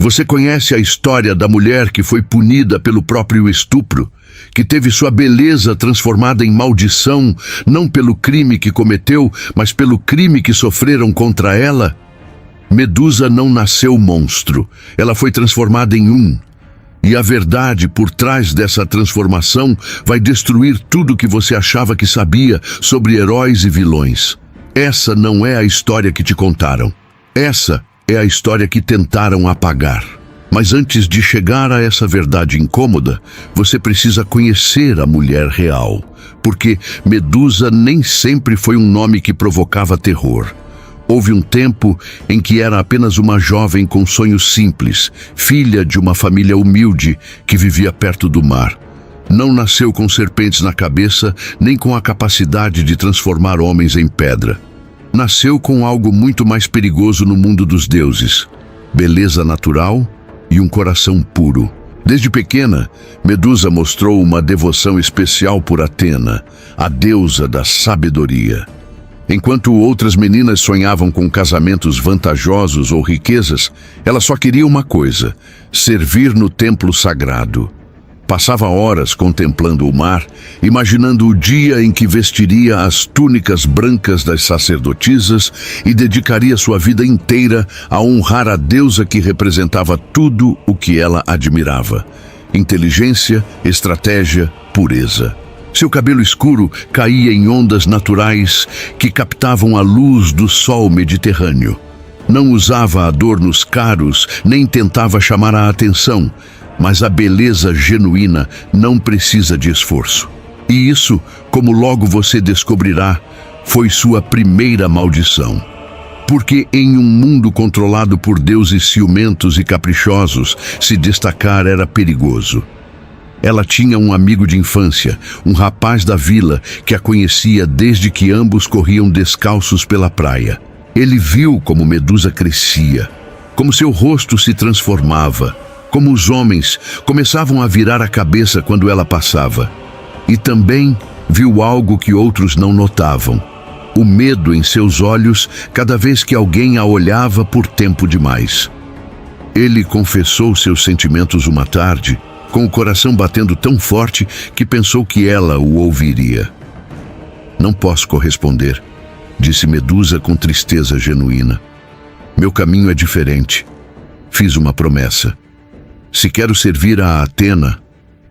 Você conhece a história da mulher que foi punida pelo próprio estupro, que teve sua beleza transformada em maldição, não pelo crime que cometeu, mas pelo crime que sofreram contra ela? Medusa não nasceu monstro, ela foi transformada em um. E a verdade por trás dessa transformação vai destruir tudo que você achava que sabia sobre heróis e vilões. Essa não é a história que te contaram. Essa é a história que tentaram apagar. Mas antes de chegar a essa verdade incômoda, você precisa conhecer a mulher real. Porque Medusa nem sempre foi um nome que provocava terror. Houve um tempo em que era apenas uma jovem com sonhos simples, filha de uma família humilde que vivia perto do mar. Não nasceu com serpentes na cabeça, nem com a capacidade de transformar homens em pedra. Nasceu com algo muito mais perigoso no mundo dos deuses: beleza natural e um coração puro. Desde pequena, Medusa mostrou uma devoção especial por Atena, a deusa da sabedoria. Enquanto outras meninas sonhavam com casamentos vantajosos ou riquezas, ela só queria uma coisa: servir no templo sagrado. Passava horas contemplando o mar, imaginando o dia em que vestiria as túnicas brancas das sacerdotisas e dedicaria sua vida inteira a honrar a deusa que representava tudo o que ela admirava: inteligência, estratégia, pureza. Seu cabelo escuro caía em ondas naturais que captavam a luz do sol mediterrâneo. Não usava adornos caros, nem tentava chamar a atenção, mas a beleza genuína não precisa de esforço. E isso, como logo você descobrirá, foi sua primeira maldição. Porque em um mundo controlado por deuses ciumentos e caprichosos, se destacar era perigoso. Ela tinha um amigo de infância, um rapaz da vila que a conhecia desde que ambos corriam descalços pela praia. Ele viu como Medusa crescia, como seu rosto se transformava, como os homens começavam a virar a cabeça quando ela passava. E também viu algo que outros não notavam: o medo em seus olhos cada vez que alguém a olhava por tempo demais. Ele confessou seus sentimentos uma tarde, com o coração batendo tão forte que pensou que ela o ouviria. Não posso corresponder, disse Medusa com tristeza genuína. Meu caminho é diferente. Fiz uma promessa. Se quero servir a Atena,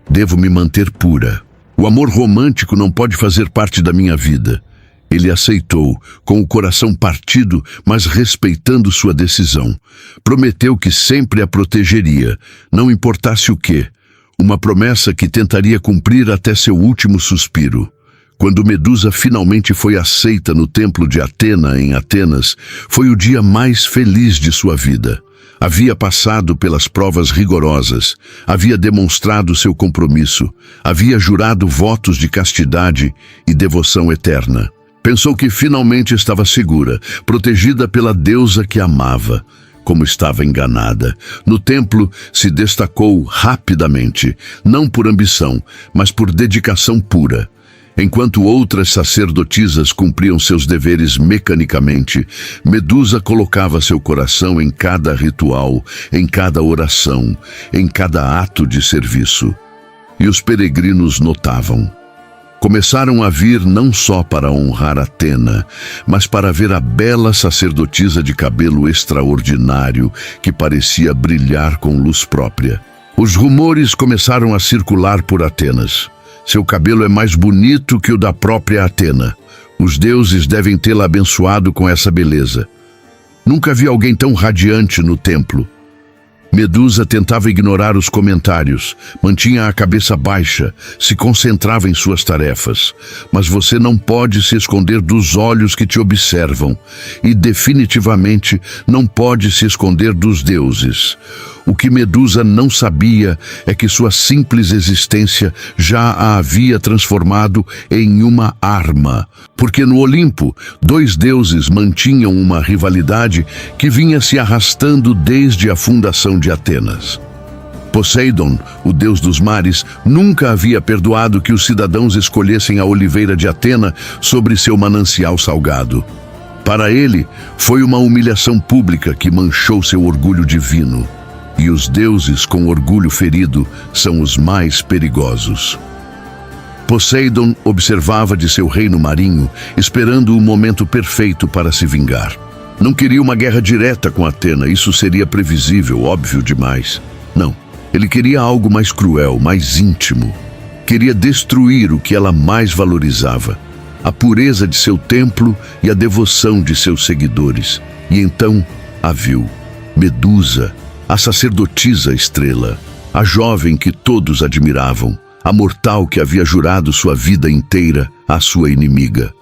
devo me manter pura. O amor romântico não pode fazer parte da minha vida. Ele aceitou, com o coração partido, mas respeitando sua decisão. Prometeu que sempre a protegeria, não importasse o quê. Uma promessa que tentaria cumprir até seu último suspiro. Quando Medusa finalmente foi aceita no templo de Atena, em Atenas, foi o dia mais feliz de sua vida. Havia passado pelas provas rigorosas, havia demonstrado seu compromisso, havia jurado votos de castidade e devoção eterna. Pensou que finalmente estava segura, protegida pela deusa que amava. Como estava enganada. No templo se destacou rapidamente, não por ambição, mas por dedicação pura. Enquanto outras sacerdotisas cumpriam seus deveres mecanicamente, Medusa colocava seu coração em cada ritual, em cada oração, em cada ato de serviço. E os peregrinos notavam. Começaram a vir não só para honrar Atena, mas para ver a bela sacerdotisa de cabelo extraordinário que parecia brilhar com luz própria. Os rumores começaram a circular por Atenas. Seu cabelo é mais bonito que o da própria Atena. Os deuses devem tê-la abençoado com essa beleza. Nunca vi alguém tão radiante no templo. Medusa tentava ignorar os comentários, mantinha a cabeça baixa, se concentrava em suas tarefas. Mas você não pode se esconder dos olhos que te observam, e definitivamente não pode se esconder dos deuses. O que Medusa não sabia é que sua simples existência já a havia transformado em uma arma. Porque no Olimpo, dois deuses mantinham uma rivalidade que vinha se arrastando desde a fundação de Atenas. Poseidon, o deus dos mares, nunca havia perdoado que os cidadãos escolhessem a oliveira de Atena sobre seu manancial salgado. Para ele, foi uma humilhação pública que manchou seu orgulho divino. e os deuses com orgulho ferido são os mais perigosos. Poseidon observava de seu reino marinho, esperando o momento perfeito para se vingar. Não queria uma guerra direta com Atena, isso seria previsível, óbvio demais. Não, ele queria algo mais cruel, mais íntimo. Queria destruir o que ela mais valorizava, a pureza de seu templo e a devoção de seus seguidores. E então a viu, Medusa, a sacerdotisa estrela, a jovem que todos admiravam, a mortal que havia jurado sua vida inteira à sua inimiga.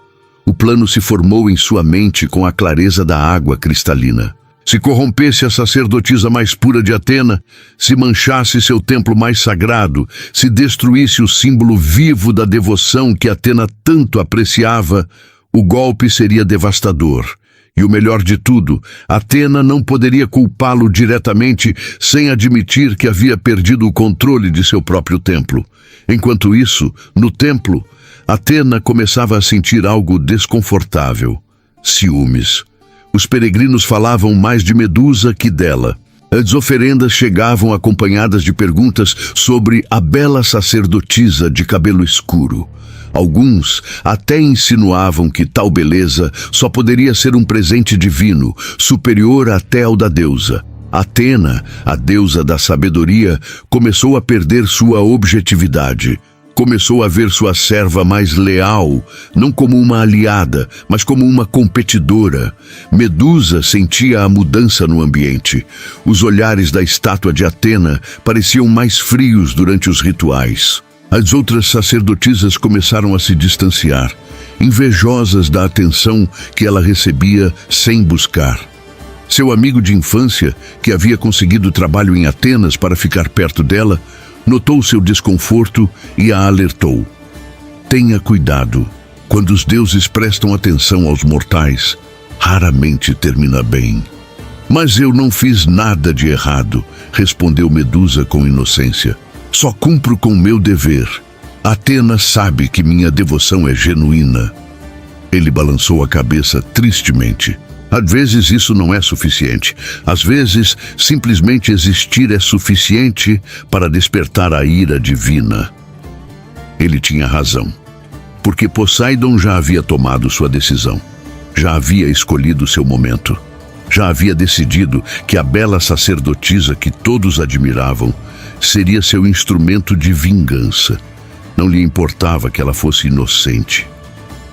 O plano se formou em sua mente com a clareza da água cristalina. Se corrompesse a sacerdotisa mais pura de Atena, se manchasse seu templo mais sagrado, se destruísse o símbolo vivo da devoção que Atena tanto apreciava, o golpe seria devastador. E o melhor de tudo, Atena não poderia culpá-lo diretamente sem admitir que havia perdido o controle de seu próprio templo. Enquanto isso, no templo, Atena começava a sentir algo desconfortável: ciúmes. Os peregrinos falavam mais de Medusa que dela. As oferendas chegavam acompanhadas de perguntas sobre a bela sacerdotisa de cabelo escuro. Alguns até insinuavam que tal beleza só poderia ser um presente divino, superior até ao da deusa. Atena, a deusa da sabedoria, começou a perder sua objetividade. Começou a ver sua serva mais leal, não como uma aliada, mas como uma competidora. Medusa sentia a mudança no ambiente. Os olhares da estátua de Atena pareciam mais frios durante os rituais. As outras sacerdotisas começaram a se distanciar, invejosas da atenção que ela recebia sem buscar. Seu amigo de infância, que havia conseguido trabalho em Atenas para ficar perto dela, notou seu desconforto e a alertou. Tenha cuidado. Quando os deuses prestam atenção aos mortais, raramente termina bem. Mas eu não fiz nada de errado, respondeu Medusa com inocência. Só cumpro com meu dever. Atena sabe que minha devoção é genuína. Ele balançou a cabeça tristemente. Às vezes isso não é suficiente. Às vezes, simplesmente existir é suficiente para despertar a ira divina. Ele tinha razão, porque Poseidon já havia tomado sua decisão. Já havia escolhido seu momento. Já havia decidido que a bela sacerdotisa que todos admiravam seria seu instrumento de vingança. Não lhe importava que ela fosse inocente.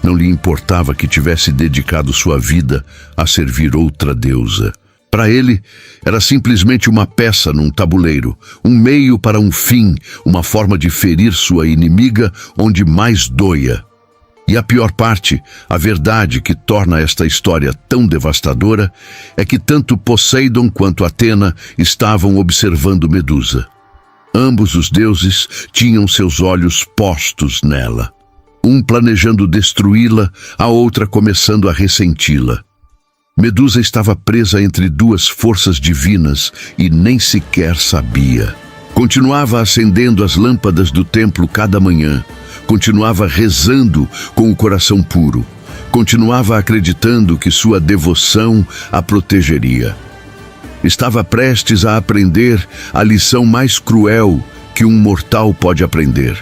Não lhe importava que tivesse dedicado sua vida a servir outra deusa. Para ele, era simplesmente uma peça num tabuleiro, um meio para um fim, uma forma de ferir sua inimiga onde mais doía. E a pior parte, a verdade que torna esta história tão devastadora, é que tanto Poseidon quanto Atena estavam observando Medusa. Ambos os deuses tinham seus olhos postos nela. Um planejando destruí-la, a outra começando a ressenti-la. Medusa estava presa entre duas forças divinas e nem sequer sabia. Continuava acendendo as lâmpadas do templo cada manhã. Continuava rezando com o coração puro. Continuava acreditando que sua devoção a protegeria. Estava prestes a aprender a lição mais cruel que um mortal pode aprender.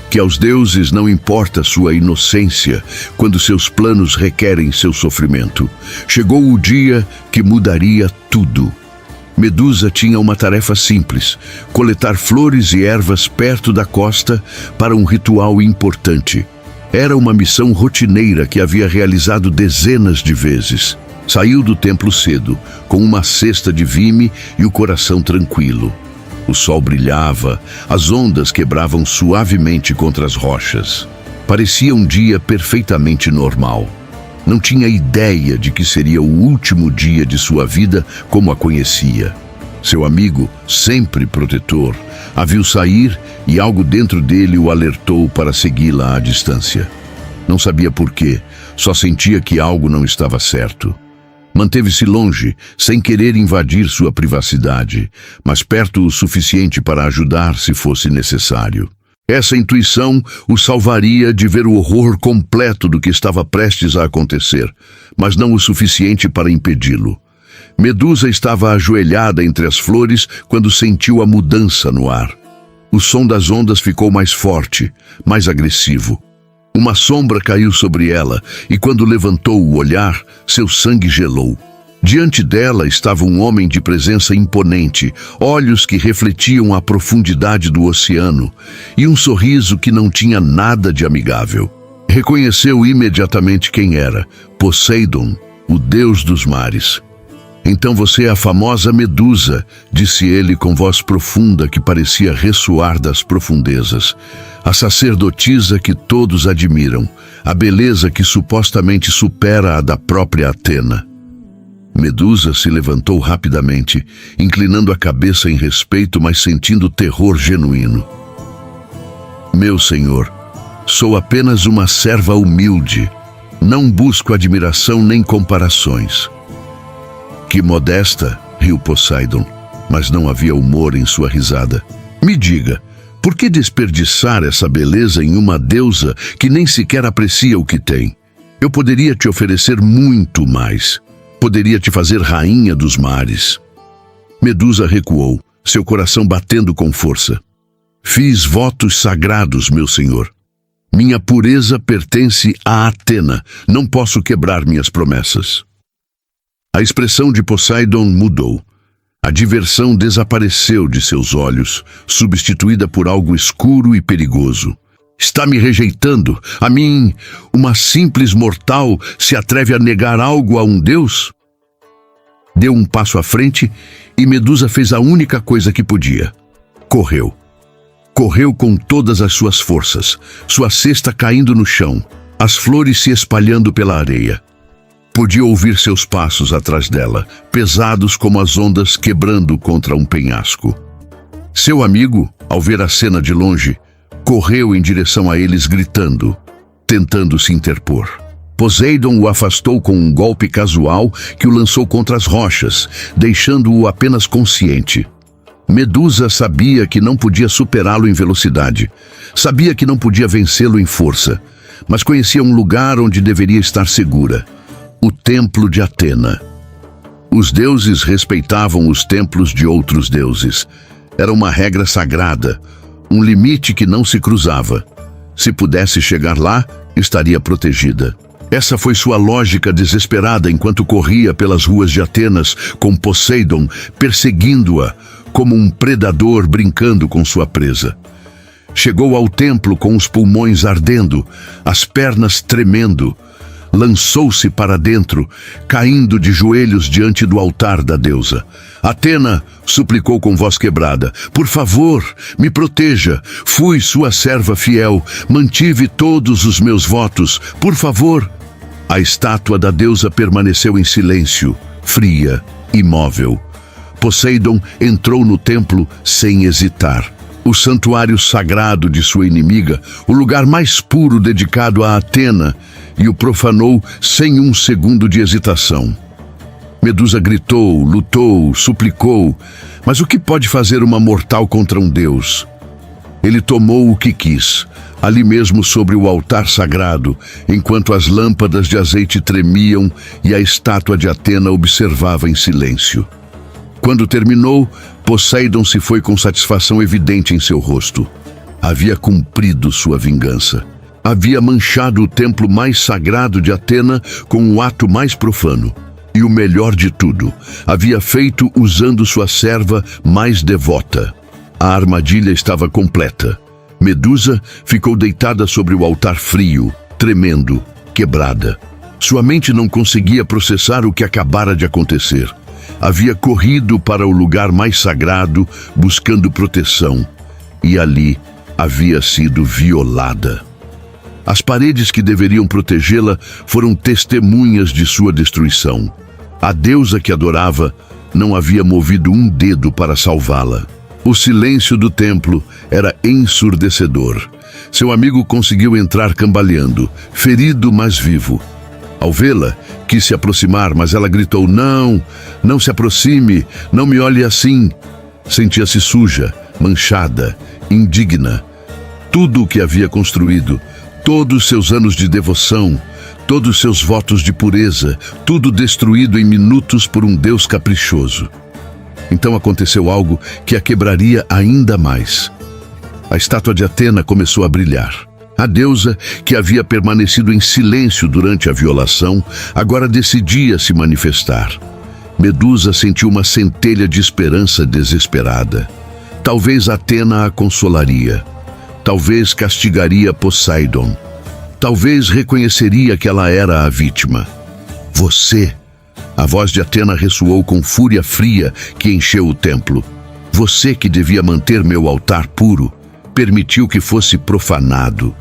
Que aos deuses não importa sua inocência quando seus planos requerem seu sofrimento. Chegou o dia que mudaria tudo. Medusa tinha uma tarefa simples: coletar flores e ervas perto da costa para um ritual importante. Era uma missão rotineira que havia realizado dezenas de vezes. Saiu do templo cedo, com uma cesta de vime e o coração tranquilo. O sol brilhava, as ondas quebravam suavemente contra as rochas. Parecia um dia perfeitamente normal. Não tinha ideia de que seria o último dia de sua vida como a conhecia. Seu amigo, sempre protetor, a viu sair e algo dentro dele o alertou para segui-la à distância. Não sabia por quê, só sentia que algo não estava certo. Manteve-se longe, sem querer invadir sua privacidade, mas perto o suficiente para ajudar se fosse necessário. Essa intuição o salvaria de ver o horror completo do que estava prestes a acontecer, mas não o suficiente para impedi-lo. Medusa estava ajoelhada entre as flores quando sentiu a mudança no ar. O som das ondas ficou mais forte, mais agressivo. Uma sombra caiu sobre ela e quando levantou o olhar, seu sangue gelou. Diante dela estava um homem de presença imponente, olhos que refletiam a profundidade do oceano e um sorriso que não tinha nada de amigável. Reconheceu imediatamente quem era: Poseidon, o deus dos mares. Então você é a famosa Medusa, disse ele com voz profunda que parecia ressoar das profundezas. A sacerdotisa que todos admiram, a beleza que supostamente supera a da própria Atena. Medusa se levantou rapidamente, inclinando a cabeça em respeito, mas sentindo terror genuíno. Meu senhor, sou apenas uma serva humilde. Não busco admiração nem comparações. Que modesta, riu Poseidon, mas não havia humor em sua risada. Me diga, por que desperdiçar essa beleza em uma deusa que nem sequer aprecia o que tem? Eu poderia te oferecer muito mais. Poderia te fazer rainha dos mares. Medusa recuou, seu coração batendo com força. Fiz votos sagrados, meu senhor. Minha pureza pertence a Atena. Não posso quebrar minhas promessas. A expressão de Poseidon mudou. A diversão desapareceu de seus olhos, substituída por algo escuro e perigoso. Está me rejeitando? A mim, uma simples mortal, se atreve a negar algo a um deus? Deu um passo à frente e Medusa fez a única coisa que podia. Correu. Correu com todas as suas forças, sua cesta caindo no chão, as flores se espalhando pela areia. Podia ouvir seus passos atrás dela, pesados como as ondas quebrando contra um penhasco. Seu amigo, ao ver a cena de longe, correu em direção a eles gritando, tentando se interpor. Poseidon o afastou com um golpe casual que o lançou contra as rochas, deixando-o apenas consciente. Medusa sabia que não podia superá-lo em velocidade, sabia que não podia vencê-lo em força, mas conhecia um lugar onde deveria estar segura. O templo de Atena. Os deuses respeitavam os templos de outros deuses. Era uma regra sagrada, um limite que não se cruzava. Se pudesse chegar lá, estaria protegida. Essa foi sua lógica desesperada enquanto corria pelas ruas de Atenas, com Poseidon perseguindo-a como um predador brincando com sua presa. Chegou ao templo com os pulmões ardendo, as pernas tremendo. Lançou-se para dentro, caindo de joelhos diante do altar da deusa. Atena suplicou com voz quebrada: por favor, me proteja. Fui sua serva fiel, mantive todos os meus votos. Por favor. A estátua da deusa permaneceu em silêncio, fria, imóvel. Poseidon entrou no templo sem hesitar. O santuário sagrado de sua inimiga, o lugar mais puro dedicado a Atena, e o profanou sem um segundo de hesitação. Medusa gritou, lutou, suplicou, mas o que pode fazer uma mortal contra um deus? Ele tomou o que quis, ali mesmo sobre o altar sagrado, enquanto as lâmpadas de azeite tremiam e a estátua de Atena observava em silêncio. Quando terminou, Poseidon se foi com satisfação evidente em seu rosto. Havia cumprido sua vingança. Havia manchado o templo mais sagrado de Atena com o ato mais profano. E o melhor de tudo, havia feito usando sua serva mais devota. A armadilha estava completa. Medusa ficou deitada sobre o altar frio, tremendo, quebrada. Sua mente não conseguia processar o que acabara de acontecer. Havia corrido para o lugar mais sagrado, buscando proteção. E ali havia sido violada. As paredes que deveriam protegê-la foram testemunhas de sua destruição. A deusa que adorava não havia movido um dedo para salvá-la. O silêncio do templo era ensurdecedor. Seu amigo conseguiu entrar cambaleando, ferido mas vivo. Ao vê-la, quis se aproximar, mas ela gritou: não, não se aproxime, não me olhe assim. Sentia-se suja, manchada, indigna. Tudo o que havia construído, todos seus anos de devoção, Todos seus votos de pureza, tudo destruído em minutos por um Deus caprichoso. Então aconteceu algo que a quebraria ainda mais. A estátua de Atena começou a brilhar. A deusa, que havia permanecido em silêncio durante a violação, agora decidia se manifestar. Medusa sentiu uma centelha de esperança desesperada. Talvez Atena a consolaria. Talvez castigaria Poseidon. Talvez reconheceria que ela era a vítima. Você! A voz de Atena ressoou com fúria fria que encheu o templo. Você que devia manter meu altar puro, permitiu que fosse profanado.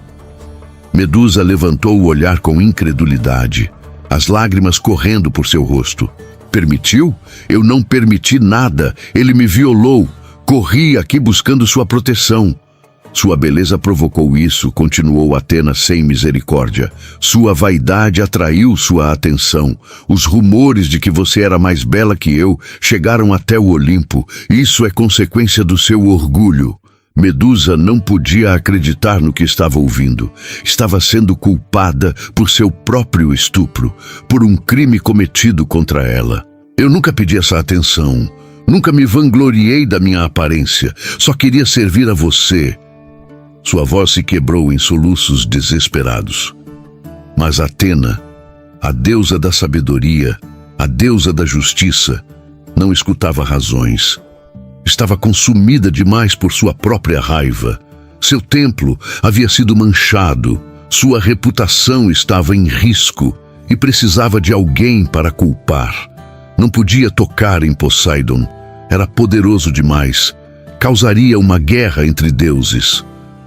Medusa levantou o olhar com incredulidade, as lágrimas correndo por seu rosto. Permitiu? Eu não permiti nada. Ele me violou. Corri aqui buscando sua proteção. Sua beleza provocou isso, continuou Atena sem misericórdia. Sua vaidade atraiu sua atenção. Os rumores de que você era mais bela que eu chegaram até o Olimpo. Isso é consequência do seu orgulho. Medusa não podia acreditar no que estava ouvindo. Estava sendo culpada por seu próprio estupro, por um crime cometido contra ela. Eu nunca pedi essa atenção. Nunca me vangloriei da minha aparência. Só queria servir a você. Sua voz se quebrou em soluços desesperados. Mas Atena, a deusa da sabedoria, a deusa da justiça, não escutava razões. Estava consumida demais por sua própria raiva. Seu templo havia sido manchado, sua reputação estava em risco e precisava de alguém para culpar. Não podia tocar em Poseidon. Era poderoso demais. Causaria uma guerra entre deuses.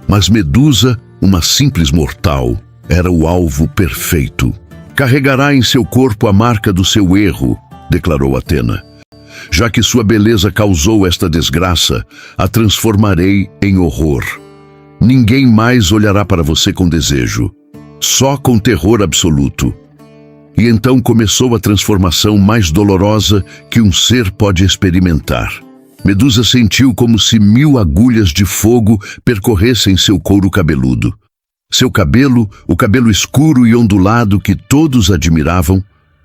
Mas Medusa, uma simples mortal, era o alvo perfeito. Carregará em seu corpo a marca do seu erro, declarou Atena. Já que sua beleza causou esta desgraça, a transformarei em horror. Ninguém mais olhará para você com desejo, só com terror absoluto. E então começou a transformação mais dolorosa que um ser pode experimentar. Medusa sentiu como se 1000 agulhas de fogo percorressem seu couro cabeludo. Seu cabelo, o cabelo escuro e ondulado que todos admiravam,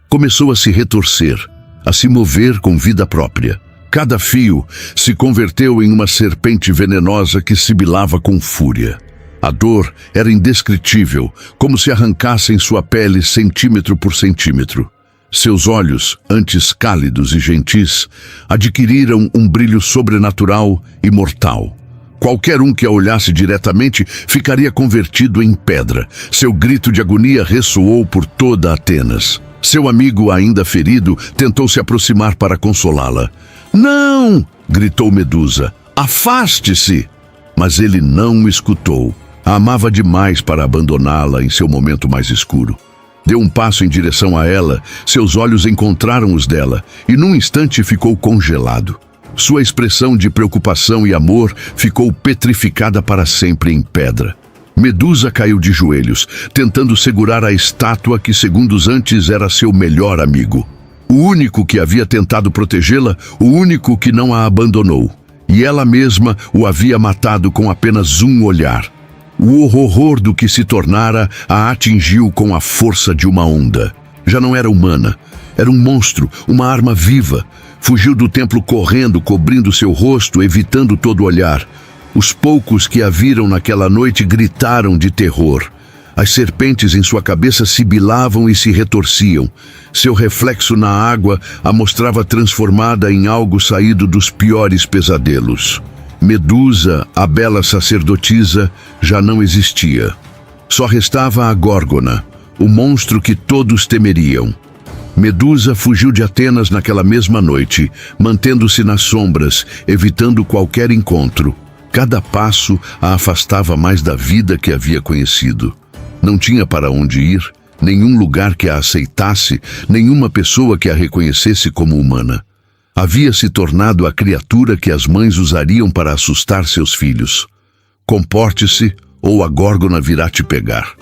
começou a se retorcer, a se mover com vida própria. Cada fio se converteu em uma serpente venenosa que sibilava com fúria. A dor era indescritível, como se arrancassem sua pele centímetro por centímetro. Seus olhos, antes cálidos e gentis, adquiriram um brilho sobrenatural e mortal. Qualquer um que a olhasse diretamente ficaria convertido em pedra. Seu grito de agonia ressoou por toda Atenas. Seu amigo, ainda ferido, tentou se aproximar para consolá-la. "Não!" gritou Medusa. "Afaste-se!" Mas ele não o escutou. A amava demais para abandoná-la em seu momento mais escuro. Deu um passo em direção a ela, seus olhos encontraram os dela, e num instante ficou congelado. Sua expressão de preocupação e amor ficou petrificada para sempre em pedra. Medusa caiu de joelhos, tentando segurar a estátua que segundos antes era seu melhor amigo. O único que havia tentado protegê-la, o único que não a abandonou. E ela mesma o havia matado com apenas um olhar. O horror do que se tornara a atingiu com a força de uma onda. Já não era humana. Era um monstro, uma arma viva. Fugiu do templo correndo, cobrindo seu rosto, evitando todo olhar. Os poucos que a viram naquela noite gritaram de terror. As serpentes em sua cabeça sibilavam e se retorciam. Seu reflexo na água a mostrava transformada em algo saído dos piores pesadelos. Medusa, a bela sacerdotisa, já não existia. Só restava a Górgona, o monstro que todos temeriam. Medusa fugiu de Atenas naquela mesma noite, mantendo-se nas sombras, evitando qualquer encontro. Cada passo a afastava mais da vida que havia conhecido. Não tinha para onde ir, nenhum lugar que a aceitasse, nenhuma pessoa que a reconhecesse como humana. Havia se tornado a criatura que as mães usariam para assustar seus filhos. Comporte-se, ou a Górgona virá te pegar.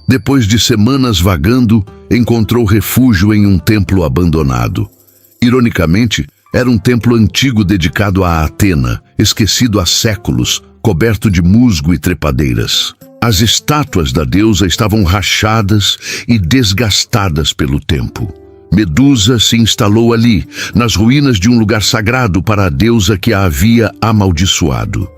Depois de semanas vagando, encontrou refúgio em um templo abandonado. Ironicamente, era um templo antigo dedicado a Atena, esquecido há séculos, coberto de musgo e trepadeiras. As estátuas da deusa estavam rachadas e desgastadas pelo tempo. Medusa se instalou ali, nas ruínas de um lugar sagrado para a deusa que a havia amaldiçoado.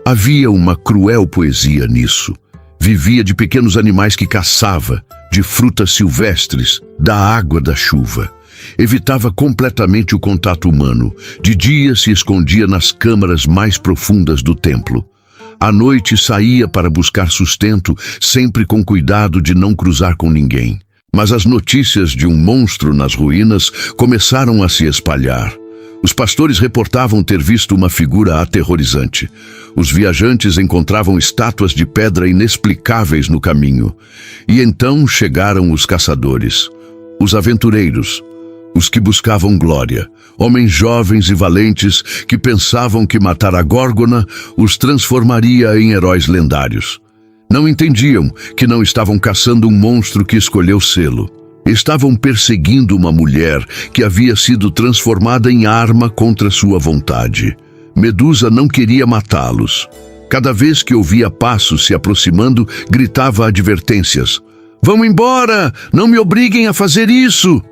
Havia uma cruel poesia nisso. Vivia de pequenos animais que caçava, de frutas silvestres, da água da chuva. Evitava completamente o contato humano. De dia se escondia nas câmaras mais profundas do templo. À noite saía para buscar sustento, sempre com cuidado de não cruzar com ninguém. Mas as notícias de um monstro nas ruínas começaram a se espalhar. Os pastores reportavam ter visto uma figura aterrorizante. Os viajantes encontravam estátuas de pedra inexplicáveis no caminho. E então chegaram os caçadores, os aventureiros, os que buscavam glória, homens jovens e valentes que pensavam que matar a Górgona os transformaria em heróis lendários. Não entendiam que não estavam caçando um monstro que escolheu sê-lo. Estavam perseguindo uma mulher que havia sido transformada em arma contra sua vontade. Medusa não queria matá-los. Cada vez que ouvia passos se aproximando, gritava advertências. "Vão embora! Não me obriguem a fazer isso!"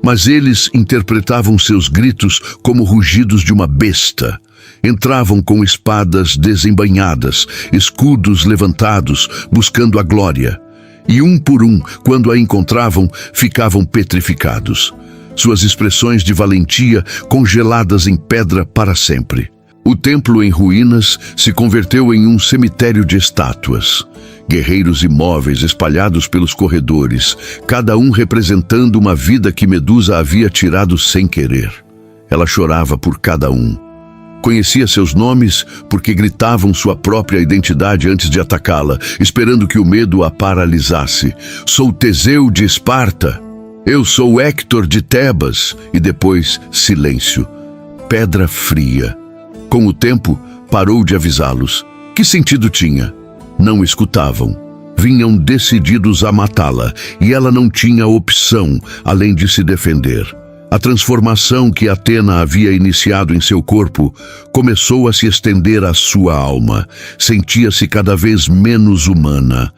Mas eles interpretavam seus gritos como rugidos de uma besta. Entravam com espadas desembainhadas, escudos levantados, buscando a glória. E um por um, quando a encontravam, ficavam petrificados. Suas expressões de valentia congeladas em pedra para sempre. O templo em ruínas se converteu em um cemitério de estátuas. Guerreiros imóveis espalhados pelos corredores, cada um representando uma vida que Medusa havia tirado sem querer. Ela chorava por cada um. Conhecia seus nomes porque gritavam sua própria identidade antes de atacá-la, esperando que o medo a paralisasse. "Sou Teseu de Esparta. Eu sou Héctor de Tebas." E depois, silêncio. Pedra fria. Com o tempo, parou de avisá-los. Que sentido tinha? Não escutavam. Vinham decididos a matá-la, e ela não tinha opção, além de se defender. A transformação que Atena havia iniciado em seu corpo começou a se estender à sua alma. Sentia-se cada vez menos humana.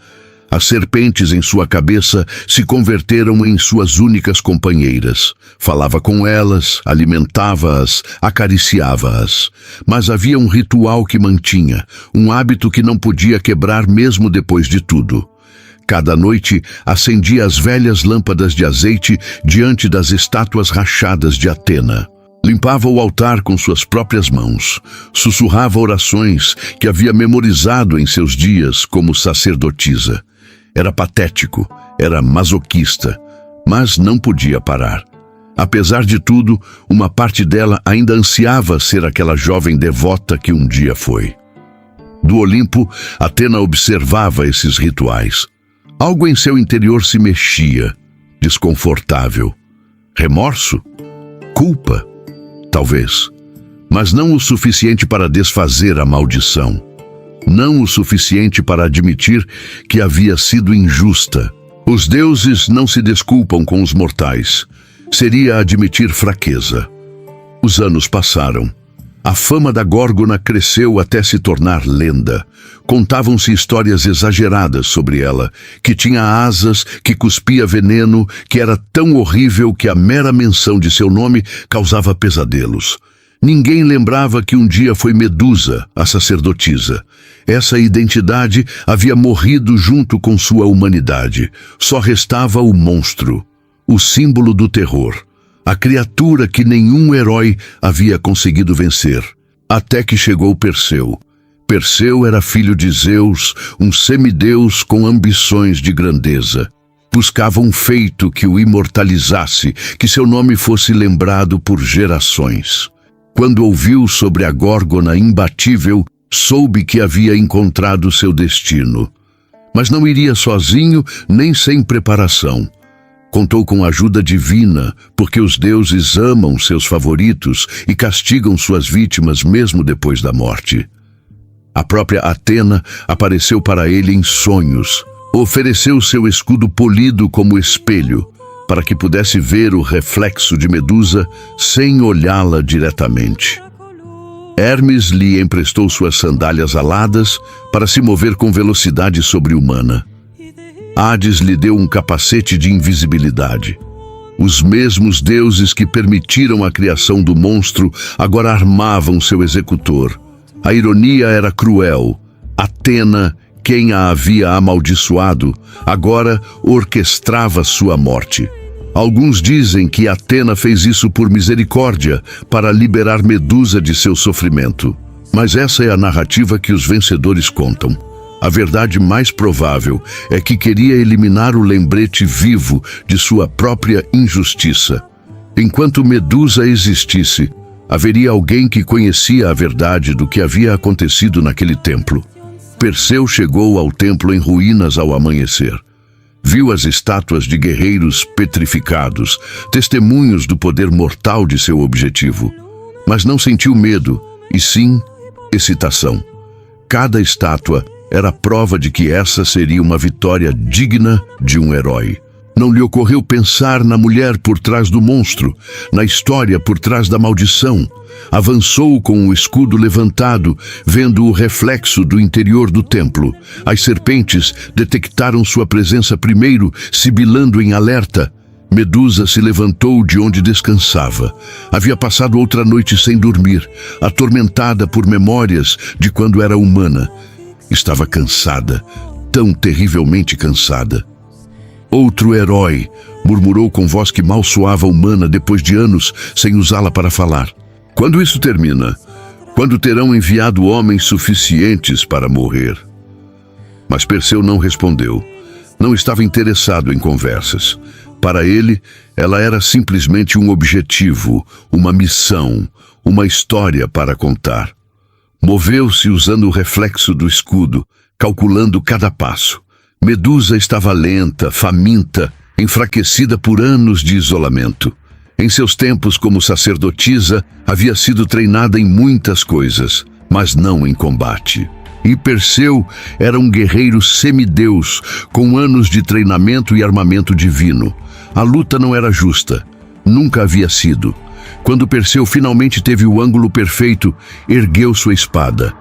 As serpentes em sua cabeça se converteram em suas únicas companheiras. Falava com elas, alimentava-as, acariciava-as. Mas havia um ritual que mantinha, um hábito que não podia quebrar mesmo depois de tudo. Cada noite acendia as velhas lâmpadas de azeite diante das estátuas rachadas de Atena. Limpava o altar com suas próprias mãos. Sussurrava orações que havia memorizado em seus dias como sacerdotisa. Era patético, era masoquista, mas não podia parar. Apesar de tudo, uma parte dela ainda ansiava ser aquela jovem devota que um dia foi. Do Olimpo, Atena observava esses rituais. Algo em seu interior se mexia, desconfortável. Remorso? Culpa? Talvez. Mas não o suficiente para desfazer a maldição. Não o suficiente para admitir que havia sido injusta. Os deuses não se desculpam com os mortais. Seria admitir fraqueza. Os anos passaram. A fama da Górgona cresceu até se tornar lenda. Contavam-se histórias exageradas sobre ela, que tinha asas, que cuspia veneno, que era tão horrível que a mera menção de seu nome causava pesadelos. Ninguém lembrava que um dia foi Medusa, a sacerdotisa. Essa identidade havia morrido junto com sua humanidade. Só restava o monstro, o símbolo do terror. A criatura que nenhum herói havia conseguido vencer, até que chegou Perseu. Perseu era filho de Zeus, um semideus com ambições de grandeza. Buscava um feito que o imortalizasse, que seu nome fosse lembrado por gerações. Quando ouviu sobre a Górgona imbatível, soube que havia encontrado seu destino. Mas não iria sozinho nem sem preparação. Contou com a ajuda divina, porque os deuses amam seus favoritos e castigam suas vítimas mesmo depois da morte. A própria Atena apareceu para ele em sonhos. Ofereceu seu escudo polido como espelho, para que pudesse ver o reflexo de Medusa sem olhá-la diretamente. Hermes lhe emprestou suas sandálias aladas para se mover com velocidade sobre-humana. Hades lhe deu um capacete de invisibilidade. Os mesmos deuses que permitiram a criação do monstro agora armavam seu executor. A ironia era cruel. Atena, quem a havia amaldiçoado, agora orquestrava sua morte. Alguns dizem que Atena fez isso por misericórdia, para liberar Medusa de seu sofrimento. Mas essa é a narrativa que os vencedores contam. A verdade mais provável é que queria eliminar o lembrete vivo de sua própria injustiça. Enquanto Medusa existisse, haveria alguém que conhecia a verdade do que havia acontecido naquele templo. Perseu chegou ao templo em ruínas ao amanhecer. Viu as estátuas de guerreiros petrificados, testemunhos do poder mortal de seu objetivo. Mas não sentiu medo, e sim excitação. Cada estátua era prova de que essa seria uma vitória digna de um herói. Não lhe ocorreu pensar na mulher por trás do monstro, na história por trás da maldição. Avançou com o escudo levantado, vendo o reflexo do interior do templo. As serpentes detectaram sua presença primeiro, sibilando em alerta. Medusa se levantou de onde descansava. Havia passado outra noite sem dormir, atormentada por memórias de quando era humana. Estava cansada, tão terrivelmente cansada. Outro herói, murmurou com voz que mal soava humana depois de anos sem usá-la para falar. Quando isso termina? Quando terão enviado homens suficientes para morrer? Mas Perseu não respondeu. Não estava interessado em conversas. Para ele, ela era simplesmente um objetivo, uma missão, uma história para contar. Moveu-se usando o reflexo do escudo, calculando cada passo. Medusa estava lenta, faminta, enfraquecida por anos de isolamento. Em seus tempos como sacerdotisa, havia sido treinada em muitas coisas, mas não em combate. E Perseu era um guerreiro semideus, com anos de treinamento e armamento divino. A luta não era justa. Nunca havia sido. Quando Perseu finalmente teve o ângulo perfeito, ergueu sua espada.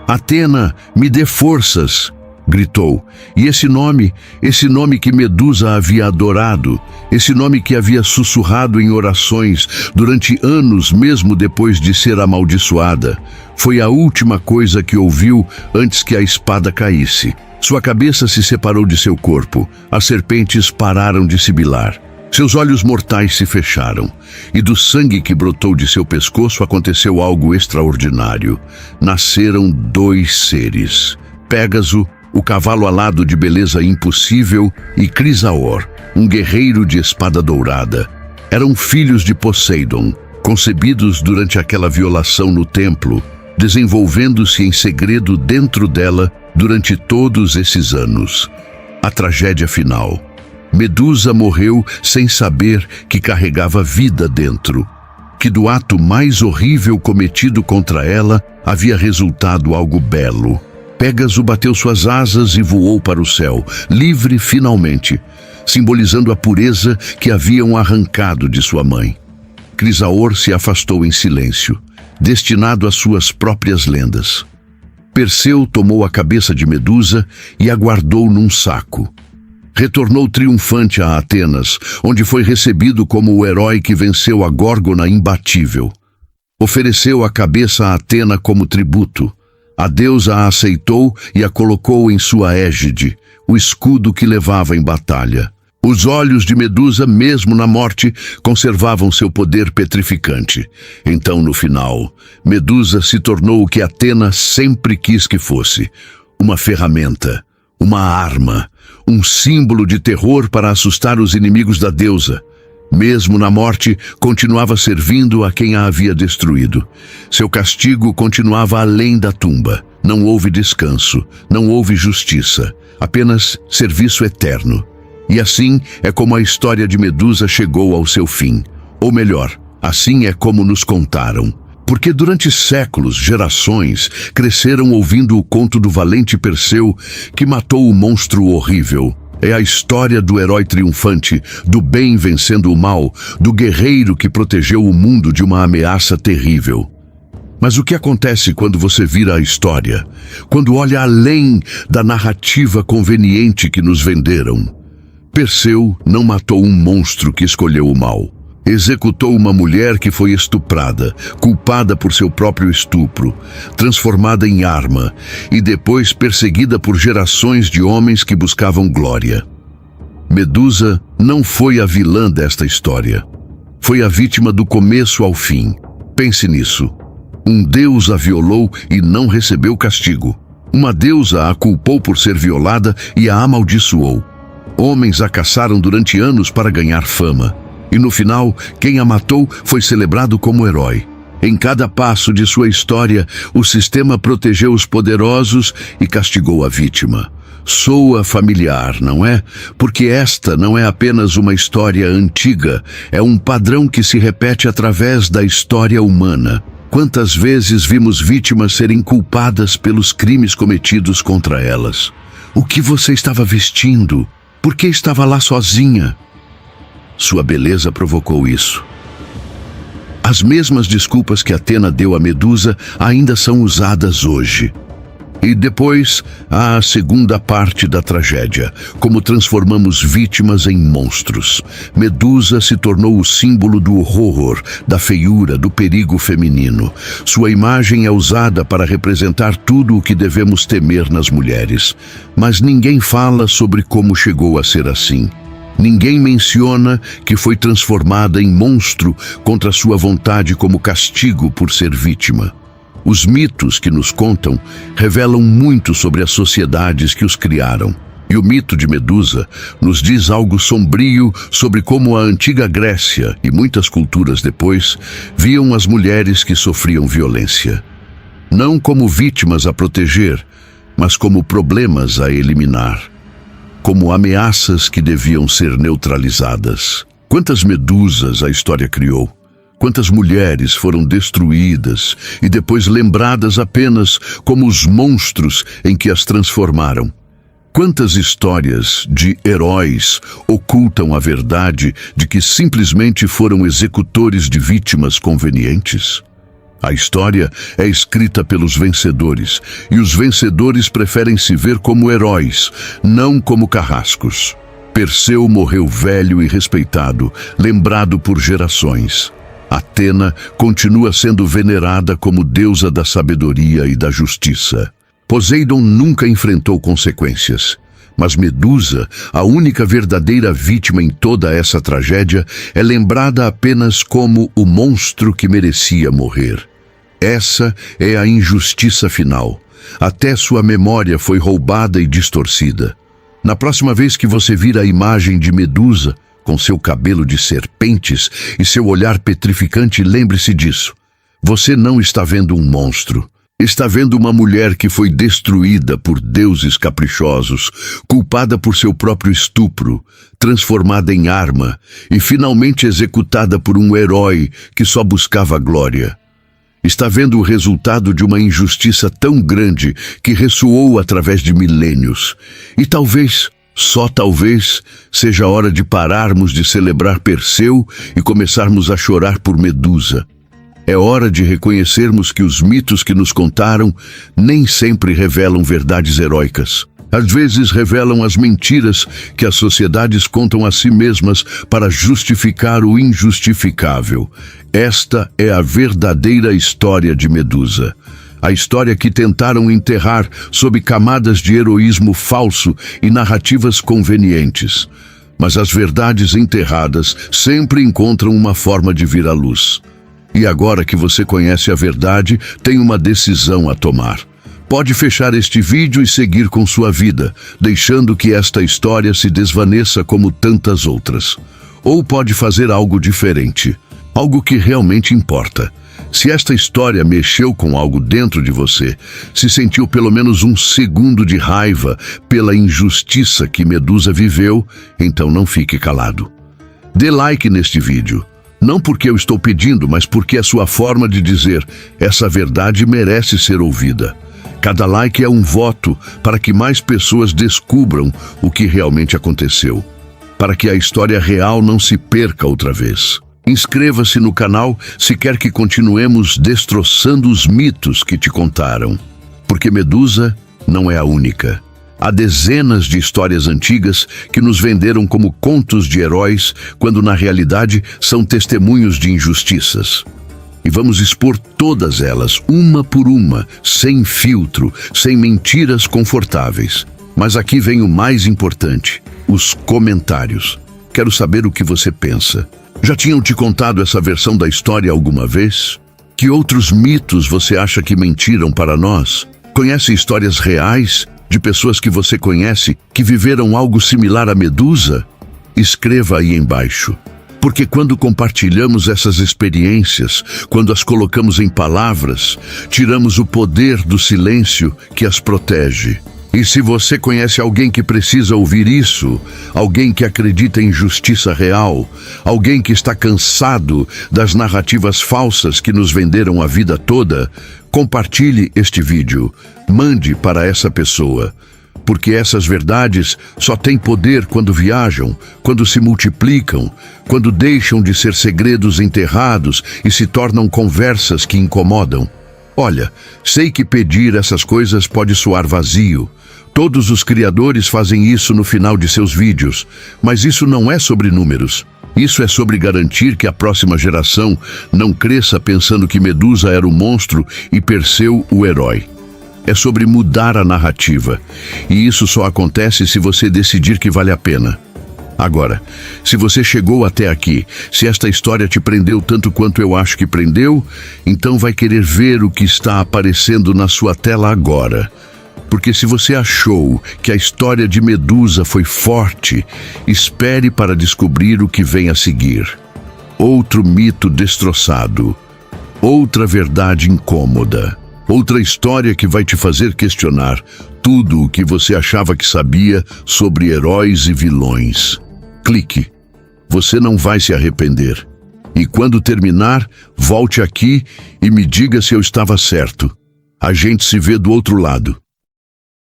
Atena, me dê forças! Gritou. E esse nome que Medusa havia adorado, esse nome que havia sussurrado em orações durante anos mesmo depois de ser amaldiçoada, foi a última coisa que ouviu antes que a espada caísse. Sua cabeça se separou de seu corpo, as serpentes pararam de sibilar. Seus olhos mortais se fecharam, e do sangue que brotou de seu pescoço aconteceu algo extraordinário. Nasceram dois seres, Pégaso, o cavalo alado de beleza impossível, e Crisaor, um guerreiro de espada dourada. Eram filhos de Poseidon, concebidos durante aquela violação no templo, desenvolvendo-se em segredo dentro dela durante todos esses anos. A tragédia final. Medusa morreu sem saber que carregava vida dentro, que do ato mais horrível cometido contra ela havia resultado algo belo. Pégaso bateu suas asas e voou para o céu, livre finalmente, simbolizando a pureza que haviam arrancado de sua mãe. Crisaor se afastou em silêncio, destinado às suas próprias lendas. Perseu tomou a cabeça de Medusa e a guardou num saco. Retornou triunfante a Atenas, onde foi recebido como o herói que venceu a Górgona imbatível. Ofereceu a cabeça a Atena como tributo. A deusa a aceitou e a colocou em sua égide, o escudo que levava em batalha. Os olhos de Medusa, mesmo na morte, conservavam seu poder petrificante. Então, no final, Medusa se tornou o que Atena sempre quis que fosse: uma ferramenta, uma arma, um símbolo de terror para assustar os inimigos da deusa. Mesmo na morte, continuava servindo a quem a havia destruído. Seu castigo continuava além da tumba. Não houve descanso, não houve justiça, apenas serviço eterno. E assim é como a história de Medusa chegou ao seu fim. Ou melhor, assim é como nos contaram. Porque durante séculos, gerações, cresceram ouvindo o conto do valente Perseu que matou o monstro horrível. É a história do herói triunfante, do bem vencendo o mal, do guerreiro que protegeu o mundo de uma ameaça terrível. Mas o que acontece quando você vira a história? Quando olha além da narrativa conveniente que nos venderam? Perseu não matou um monstro que escolheu o mal. Executou uma mulher que foi estuprada, culpada por seu próprio estupro, transformada em arma e depois perseguida por gerações de homens que buscavam glória. Medusa não foi a vilã desta história. Foi a vítima do começo ao fim. Pense nisso. Um deus a violou e não recebeu castigo. Uma deusa a culpou por ser violada e a amaldiçoou. Homens a caçaram durante anos para ganhar fama. E no final, quem a matou foi celebrado como herói. Em cada passo de sua história, o sistema protegeu os poderosos e castigou a vítima. Soa familiar, não é? Porque esta não é apenas uma história antiga, é um padrão que se repete através da história humana. Quantas vezes vimos vítimas serem culpadas pelos crimes cometidos contra elas? O que você estava vestindo? Por que estava lá sozinha? Sua beleza provocou isso. As mesmas desculpas que Atena deu a Medusa ainda são usadas hoje. E depois, há a segunda parte da tragédia, como transformamos vítimas em monstros. Medusa se tornou o símbolo do horror, da feiura, do perigo feminino. Sua imagem é usada para representar tudo o que devemos temer nas mulheres. Mas ninguém fala sobre como chegou a ser assim. Ninguém menciona que foi transformada em monstro contra sua vontade como castigo por ser vítima. Os mitos que nos contam revelam muito sobre as sociedades que os criaram. E o mito de Medusa nos diz algo sombrio sobre como a antiga Grécia e muitas culturas depois viam as mulheres que sofriam violência. Não como vítimas a proteger, mas como problemas a eliminar. Como ameaças que deviam ser neutralizadas. Quantas Medusas a história criou? Quantas mulheres foram destruídas e depois lembradas apenas como os monstros em que as transformaram? Quantas histórias de heróis ocultam a verdade de que simplesmente foram executores de vítimas convenientes? A história é escrita pelos vencedores, e os vencedores preferem se ver como heróis, não como carrascos. Perseu morreu velho e respeitado, lembrado por gerações. Atena continua sendo venerada como deusa da sabedoria e da justiça. Poseidon nunca enfrentou consequências. Mas Medusa, a única verdadeira vítima em toda essa tragédia, é lembrada apenas como o monstro que merecia morrer. Essa é a injustiça final. Até sua memória foi roubada e distorcida. Na próxima vez que você vir a imagem de Medusa, com seu cabelo de serpentes e seu olhar petrificante, lembre-se disso. Você não está vendo um monstro. Está vendo uma mulher que foi destruída por deuses caprichosos, culpada por seu próprio estupro, transformada em arma e finalmente executada por um herói que só buscava glória. Está vendo o resultado de uma injustiça tão grande que ressoou através de milênios. E talvez, só talvez, seja a hora de pararmos de celebrar Perseu e começarmos a chorar por Medusa. É hora de reconhecermos que os mitos que nos contaram nem sempre revelam verdades heróicas. Às vezes revelam as mentiras que as sociedades contam a si mesmas para justificar o injustificável. Esta é a verdadeira história de Medusa. A história que tentaram enterrar sob camadas de heroísmo falso e narrativas convenientes. Mas as verdades enterradas sempre encontram uma forma de vir à luz. E agora que você conhece a verdade, tem uma decisão a tomar. Pode fechar este vídeo e seguir com sua vida, deixando que esta história se desvaneça como tantas outras. Ou pode fazer algo diferente, algo que realmente importa. Se esta história mexeu com algo dentro de você, se sentiu pelo menos um segundo de raiva pela injustiça que Medusa viveu, então não fique calado. Dê like neste vídeo. Não porque eu estou pedindo, mas porque é sua forma de dizer: essa verdade merece ser ouvida. Cada like é um voto para que mais pessoas descubram o que realmente aconteceu, para que a história real não se perca outra vez. Inscreva-se no canal se quer que continuemos destroçando os mitos que te contaram. Porque Medusa não é a única. Há dezenas de histórias antigas que nos venderam como contos de heróis, quando na realidade são testemunhos de injustiças. E vamos expor todas elas, uma por uma, sem filtro, sem mentiras confortáveis. Mas aqui vem o mais importante: os comentários. Quero saber o que você pensa. Já tinham te contado essa versão da história alguma vez? Que outros mitos você acha que mentiram para nós? Conhece histórias reais de pessoas que você conhece que viveram algo similar a Medusa? Escreva aí embaixo. Porque quando compartilhamos essas experiências, quando as colocamos em palavras, tiramos o poder do silêncio que as protege. E se você conhece alguém que precisa ouvir isso, alguém que acredita em justiça real, alguém que está cansado das narrativas falsas que nos venderam a vida toda, compartilhe este vídeo, mande para essa pessoa. Porque essas verdades só têm poder quando viajam, quando se multiplicam, quando deixam de ser segredos enterrados e se tornam conversas que incomodam. Olha, sei que pedir essas coisas pode soar vazio. Todos os criadores fazem isso no final de seus vídeos, mas isso não é sobre números. Isso é sobre garantir que a próxima geração não cresça pensando que Medusa era o monstro e Perseu o herói. É sobre mudar a narrativa, e isso só acontece se você decidir que vale a pena. Agora, se você chegou até aqui, se esta história te prendeu tanto quanto eu acho que prendeu, então vai querer ver o que está aparecendo na sua tela agora. Porque se você achou que a história de Medusa foi forte, espere para descobrir o que vem a seguir. Outro mito destroçado, outra verdade incômoda, outra história que vai te fazer questionar tudo o que você achava que sabia sobre heróis e vilões. Clique. Você não vai se arrepender. E quando terminar, volte aqui e me diga se eu estava certo. A gente se vê do outro lado.